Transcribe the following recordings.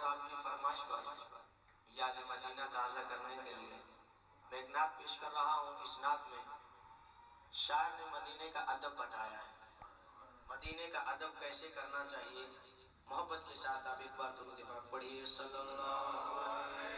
صاحب کی فرمائش پر یاد مدینہ تازہ کرنے کے لیے میں ایک نعت پیش کر رہا ہوں۔ اس نعت میں شاعر نے مدینے کا ادب بتایا ہے، مدینے کا ادب کیسے کرنا چاہیے۔ محبت کے ساتھ آپ ایک بار درود پاک پڑھیے، صلی اللہ علیہ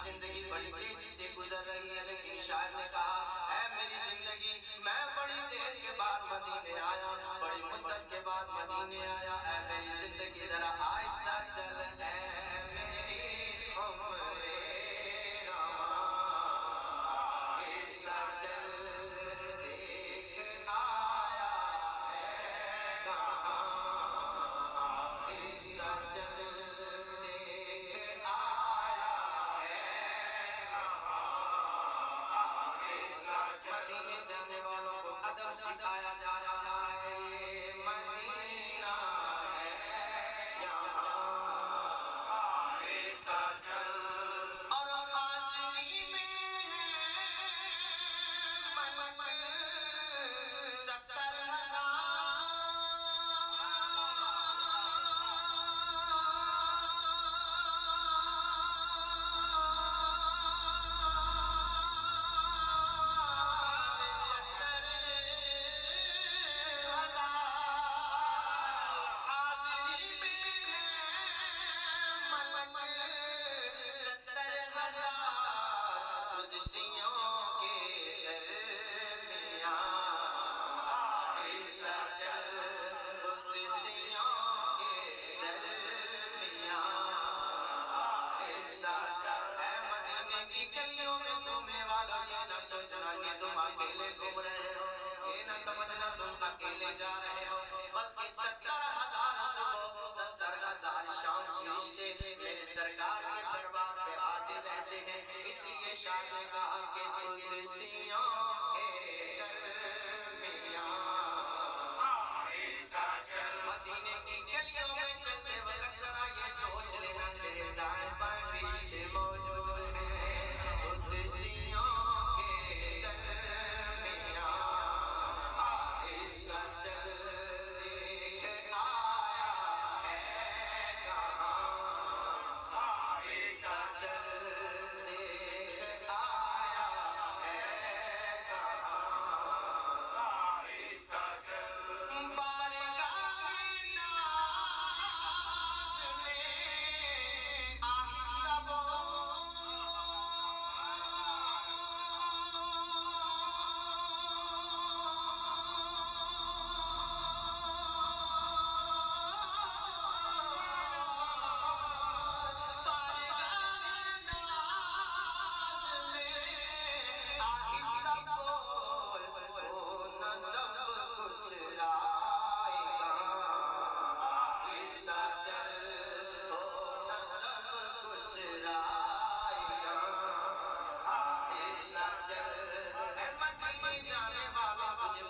زندگی بڑی تیزی سے گزر رہی ہے، لیکن شاعر نے کہا اے میری زندگی، میں بڑی دیر کے بعد مدینے آیا، بڑی مدت کے بعد مدینے آیا، اے میری زندگی ذرا آہستہ چل، اے میری عمر رواں آہستہ چل، دیکھ آیا ہے کہاں، آہستہ چل دیکھ آیا ہے مدینے جانے والوں کو ادب سکھایا جا رہا ہے، یہ مدینہ ہے یہاں اور حاضری میں ہے ملک 70,000 اے کی گلیوں میں گھومنے والوں یہ نہ سوچنا کہ تم اکیلے گھوم رہے ہو، یہ نہ سمجھنا تم اکیلے جا رہے ہو، بلکہ 70,000 صبح 70,000 شام فرشتے میرے سرکار کے دربار پہ حاضر رہتے ہیں۔ اس لیے شاعر نے کہا کہ قدسیوں کے درمیان مدینے کی گلیوں میں چلتے وقت ذرا یہ سوچ لینا تیرے دائیں بائیں فرشتے موجود ہیں۔ قدسیوں کے درمیان آہستہ چل دیکھ آیا ہے کہاں، آہستہ چل دیکھ آیا ہے کہاں، آہستہ چل بارگاہ ناز میں آہستہ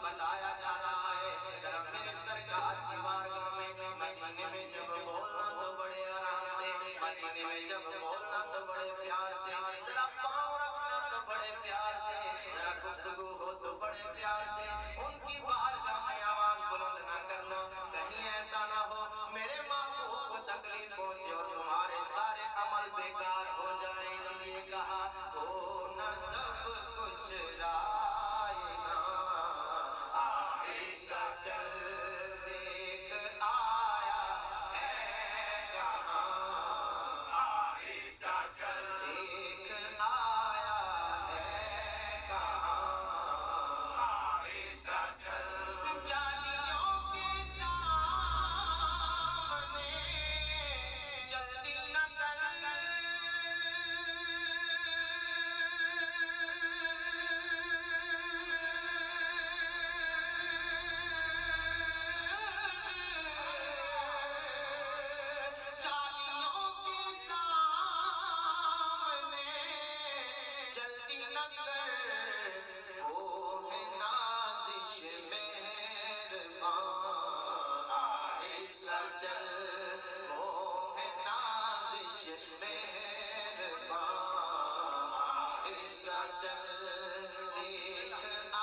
بتایا جا رہا ہے ذرا میرے سرکار کی بارگاہ میں مدینے میں جب بولنا تو بڑے آرام سے، مدینے میں جب بولنا تو بڑے پیار سے، ذرا پاؤں رکھنا تو بڑے پیار سے، ذرا گفتگو ہو تو بڑے پیار سے، ان کی بارگاہ میں آواز بلند نہ کرنا، کہیں ایسا نہ ہو میرے محبوب کو تکلیف پہنچے اور تمہارے سارے عمل بیکار ہو جائیں۔ اس لیے کہا ہو نہ سب کچھ رائگاں، آہستہ چل دیکھ آیا ہے کہاں، آہستہ چل دیکھ آیا ہے کہاں، آہستہ چل جالیوں کے سامنے جلدی نہ کر، جالیوں کے سامنے جلدی نہ کر، وہ ہے نازش مہربان، آہستہ چل، وہ ہے نازش مہربان، آہستہ چل دیکھ